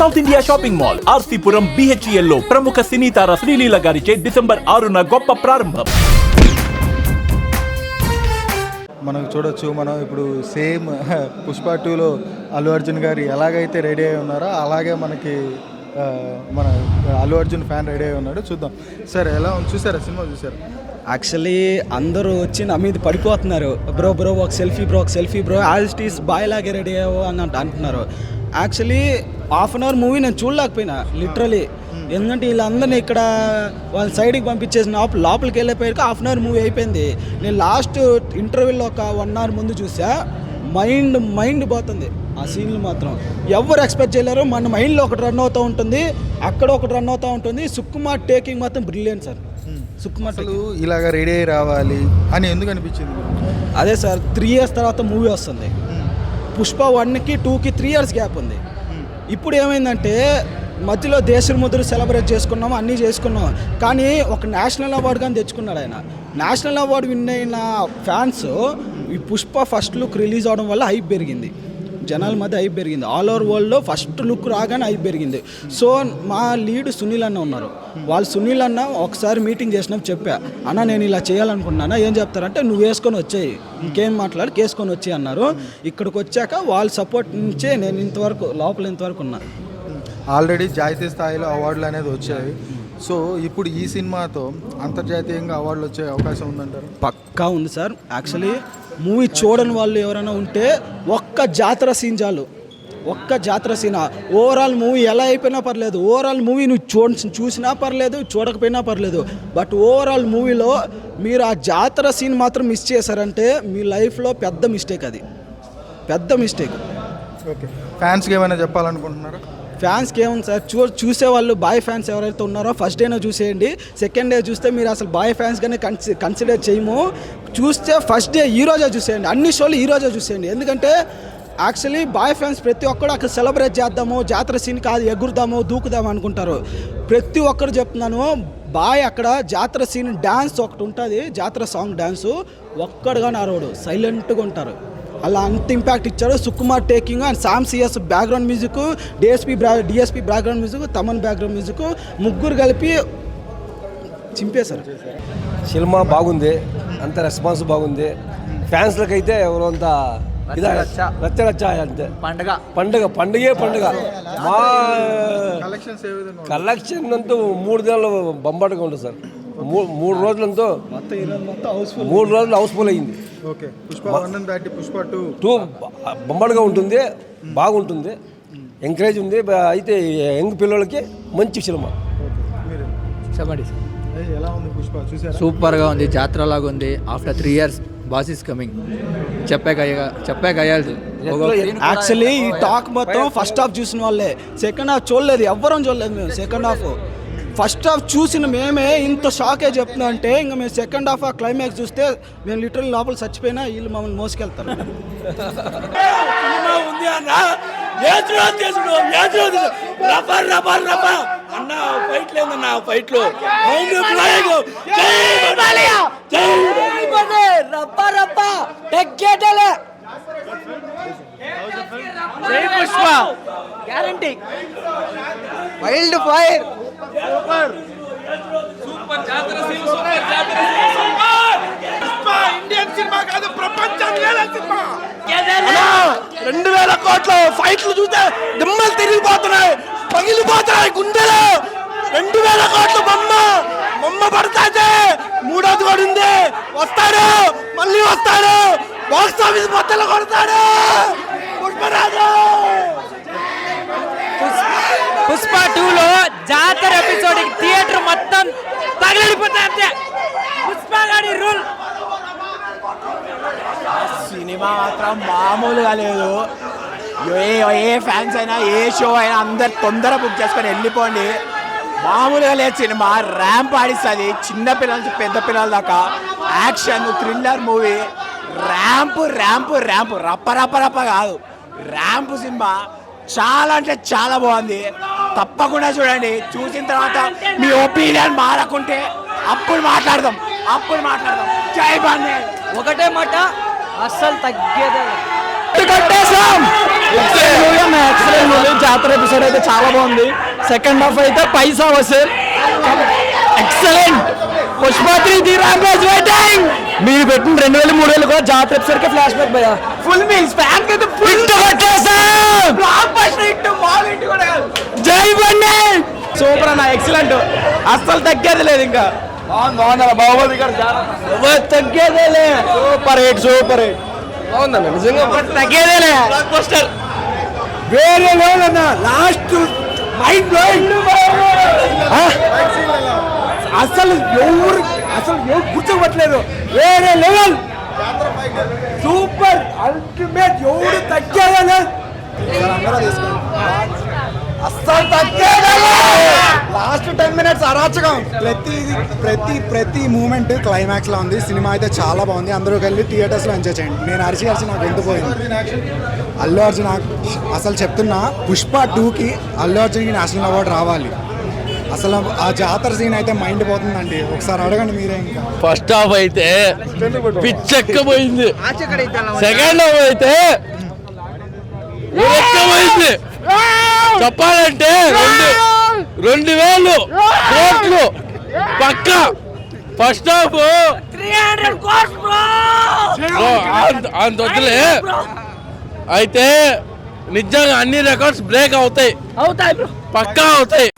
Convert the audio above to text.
South India shopping mall RC Puram BHEL లో ప్రముఖ సినీ తార శ్రీలీల గారిచే డిసెంబర్ 6న గొప్ప ప్రారంభం. మనం చూడొచ్చు, మనం ఇప్పుడు సేమ్ పుష్ప 2లో అల్లు అర్జున్ గారు ఎలాగైతే రెడీ అయి ఉన్నారో అలాగే మనకి మన అల్లు అర్జున్ ఫ్యాన్ రెడీ అయి ఉన్నాడు. చూద్దాం సార్ ఎలా ఉంది, చూసారా సినిమా చూసారా? యాక్చువల్లీ అందరూ వచ్చి నా మీద పడిపోతున్నారు, బ్రో ఒక selfie bro as it is boy లాగే రెడీ అయ్యావు అని అంటున్నారు. Actually half an hour movie నేను చూడలేకపోయినా లిటరలీ, ఎందుకంటే వీళ్ళందరినీ ఇక్కడ వాళ్ళ సైడ్కి పంపించేసిన లోపలికి వెళ్ళిపోయాక హాఫ్ అన్ అవర్ మూవీ అయిపోయింది. నేను లాస్ట్ ఇంటర్వ్యూలో ఒక 1 hour ముందు చూసా, మైండ్ పోతుంది ఆ సీన్లు మాత్రం. ఎవరు ఎక్స్పెక్ట్ చేయలేరు. మన మైండ్లో ఒకటి రన్ అవుతూ ఉంటుంది, అక్కడ ఒకటి రన్ అవుతూ ఉంటుంది. సుకుమార్ టేకింగ్ మాత్రం బ్రిలియంట్ సార్. సుకుమార్ ఇలాగ రెడీ అయి రావాలి అని ఎందుకు అనిపించింది? అదే సార్, 3 years తర్వాత మూవీ వస్తుంది. పుష్ప 1కి 2కి 3 years గ్యాప్ ఉంది. ఇప్పుడు ఏమైందంటే మధ్యలో దేశముద్ర సెలబ్రేట్ చేసుకున్నాము, అన్నీ చేసుకున్నాం, కానీ ఒక నేషనల్ అవార్డు కానీ తెచ్చుకున్నాడు ఆయన. నేషనల్ అవార్డు విన్ అయిన ఫ్యాన్స్ ఈ పుష్ప ఫస్ట్ లుక్ రిలీజ్ అవడం వల్ల హైప్ పెరిగింది, జనాల మధ్య హైప్ పెరిగింది. ఆల్ ఓవర్ వరల్డ్లో ఫస్ట్ లుక్ రాగానే హైప్ పెరిగింది. సో మా లీడ్ సునీల్ అన్న ఉన్నారు, వాళ్ళు సునీల్ అన్న ఒకసారి మీటింగ్ చేసినప్పుడు చెప్పా, అన్న నేను ఇలా చేయాలనుకుంటున్నాను, ఏం చెప్తారంటే నువ్వు వేసుకొని వచ్చేయి, ఇంకేం మాట్లాడి వేసుకొని వచ్చి అన్నారు. ఇక్కడికి వచ్చాక వాళ్ళ సపోర్ట్ నుంచే నేను ఇంతవరకు ఉన్నా. ఆల్రెడీ జాతీయ స్థాయిలో అవార్డులు అనేది వచ్చాయి. సో ఇప్పుడు ఈ సినిమాతో అంతర్జాతీయంగా అవార్డులు వచ్చే అవకాశం ఉందంటారు? పక్కా ఉంది సార్. యాక్చువల్లీ మూవీ చూడని వాళ్ళు ఎవరైనా ఉంటే ఒక్క జాతర సీన్ చాలు, ఒక్క జాతర సీన్. ఓవరాల్ మూవీ ఎలా అయిపోయినా పర్లేదు, ఓవరాల్ మూవీ నువ్వు చూసినా పర్లేదు, చూడకపోయినా పర్లేదు, బట్ ఓవరాల్ మూవీలో మీరు ఆ జాతర సీన్ మాత్రం మిస్ చేశారంటే మీ లైఫ్లో పెద్ద మిస్టేక్, అది పెద్ద మిస్టేక్. ఓకే, ఫ్యాన్స్కి ఏమైనా చెప్పాలనుకుంటున్నారా? ఫ్యాన్స్కి ఏముంది సార్, చూసే వాళ్ళు బాయ్ ఫ్యాన్స్ ఎవరైతే ఉన్నారో ఫస్ట్ డేనే చూసేయండి. సెకండ్ డే చూస్తే మీరు అసలు బాయ్ ఫ్యాన్స్గానే కన్సిడర్ చేయము. చూస్తే ఫస్ట్ డే ఈరోజే చూసేయండి, అన్ని షోలు ఈరోజే చూసేయండి. ఎందుకంటే యాక్చువల్లీ బాయ్ ఫ్యాన్స్ ప్రతి ఒక్కరు అక్కడ సెలబ్రేట్ చేద్దాము, జాతర సీన్ కాదు ఎగురుదాము దూకుదాము అనుకుంటారు. ప్రతి ఒక్కరు చెప్తున్నాను, బాయ్ అక్కడ జాతర సీన్ డ్యాన్స్ ఒకటి ఉంటుంది, జాతర సాంగ్ డ్యాన్సు, ఒక్కడుగా నారోడు సైలెంట్గా ఉంటారు. అలా అంత ఇంపాక్ట్ ఇచ్చారు. Sukumar taking and Sam CS background music, DSP background music, Thaman background music, ముగ్గురు కలిపి చింపేశారు. సినిమా బాగుంది, అంత రెస్పాన్స్ బాగుంది. ఫ్యాన్స్లకి అయితే ఎవరంత రచ్చ అంతే. పండుగే మా కలెక్షన్ అంతా 3 దినాలు బంబాటుగా ఉంటుంది సార్. 3 రోజులంతా 3 రోజులు హౌస్ఫుల్ అయింది. పుష్ప 2 బంబాటుగా ఉంటుంది, బాగుంటుంది, ఎంకరేజ్ ఉంది. అయితే యంగ్ పిల్లలకి మంచి సినిమా. చెప్పండి. ఎలా ఉంది పుష్ప? చూసారా? సూపర్గా ఉంది, జాతర లాగా ఉంది. After 3 years boss is coming. చెప్పాక యాక్చువల్లీ ఈ టాక్ మొత్తం ఫస్ట్ హాఫ్ చూసిన వాళ్ళే, సెకండ్ హాఫ్ చూడలేదు, ఎవ్వరం చూడలేదు మేము. సెకండ్ హాఫ్ ఫస్ట్ హాఫ్ చూసిన మేమే ఇంత షాకే చెప్తున్నా అంటే, ఇంకా మేము సెకండ్ హాఫ్ ఆ క్లైమాక్స్ చూస్తే మేము లిటరల్ లోపల చచ్చిపోయినా వీళ్ళు మమ్మల్ని మోసుకెళ్తారు. అన్న ఫైట్ లేదన్న, ఫైట్లు Pushpa guarantee wild fire super జాతర సీన్, ఇండియన్ సినిమా కాదు, ప్రపంచం లేదా సినిమా. 2000 కోట్ల ఫైట్లు చూస్తే దిమ్మలు తిరిగిపోతున్నాయి, పగిలిపోతున్నాయి గుండెలు. 2000 కోట్ల బొమ్మ పడతాయితే 3వ పడింది, వస్తాడు మళ్ళీ వస్తాడు, బాక్స్ ఆఫీస్ మొత్తంలో కొడతాడు పుష్పరాజు. పుష్ప 2లో జాతర ఎపిసోడ్ థియేటర్ మొత్తం తగిలిపోతాయి అంతే. పుష్ప గారి రూల్. సినిమా మాత్రం మామూలుగా లేదు. ఏ ఫ్యాన్స్ అయినా ఏ షో అయినా అందరు తొందర బుక్ చేసుకొని వెళ్ళిపోండి. మామూలుగా లేదు సినిమా, ర్యాంప్ ఆడిస్తుంది చిన్నపిల్లల నుంచి పెద్ద పిల్లల దాకా. యాక్షన్ థ్రిల్లర్ మూవీ, ర్యాంప్ రప్ప కాదు, ర్యాంప్ సినిమా. చాలా అంటే చాలా బాగుంది, తప్పకుండా చూడండి. చూసిన తర్వాత మీ ఒపీనియన్ మారకుంటే అప్పుడు మాట్లాడదాం. జై బాండే. ఒకటే మాట, అస్సలు తగ్గేదే ఎక్సలెంట్ మూవీ. జాతర ఎపిసోడ్ అయితే చాలా బాగుంది. సెకండ్ హాఫ్ అయితే పైసా వసూల్ excellent. Pushpa 3 the rampage waiting. మీరు పెట్టిన 2000-3000 కూడా జాతర ఎపిసోడ్ కి ఫ్లాష్ బ్యాక్ భయ్యా. ఫుల్ మీల్స్ ఫ్యాన్ కి ఫుల్ కొట్టేసాం. బ్లాక్ బస్టర్ హిట్ మాల్ హిట్ కూడా. జై బండి. సూపర్ అన్న, ఎక్సలెంట్. అస్సలు తగ్గేది లేదు ఇంకా. బాహుబలి గారు తగ్గేదేలే. Super hit, super hit. బాగుందన్న నిజంగా తగ్గేదేలే. బ్లాక్ బస్టర్ వేరే లెవెల్ అన్న. Last mind blowing. అసలు ఎవరు గుర్తుపట్టలేదు. వేరే లెవెల్, సూపర్ అల్టిమేట్. ఎవరు తగ్గేదే అస్సలు తగ్గేదే. లాస్ట్ 10 minutes అరాచకం. ప్రతి మూమెంట్ క్లైమాక్స్ లో ఉంది. సినిమా అయితే చాలా బాగుంది. అందరూ కలిసి థియేటర్స్ లో ఎంజాయ్ చేయండి. నేను అరిచి నాకు ఎంత పోయింది. అల్లు అర్జున్ అసలు చెప్తున్నా, పుష్ప 2కి అల్లు అర్జున్కి నేషనల్ అవార్డు రావాలి. అసలు ఆ జాతర సీన్ అయితే మైండ్ పోతుందండి. ఒకసారి అడగండి మీరే. ఇంకా ఫస్ట్ హాఫ్ అయితే పిచ్చెక్కపోయింది, సెకండ్ హాఫ్ అయితే ఎక్కపోయింది. చెప్పాలంటే 2000 కోట్లు పక్క. ఫస్ట్ హాఫ్ అంత వద్దులే. అయితే నిజంగా అన్ని రికార్డ్స్ బ్రేక్ అవుతాయి, పక్కా అవుతాయి.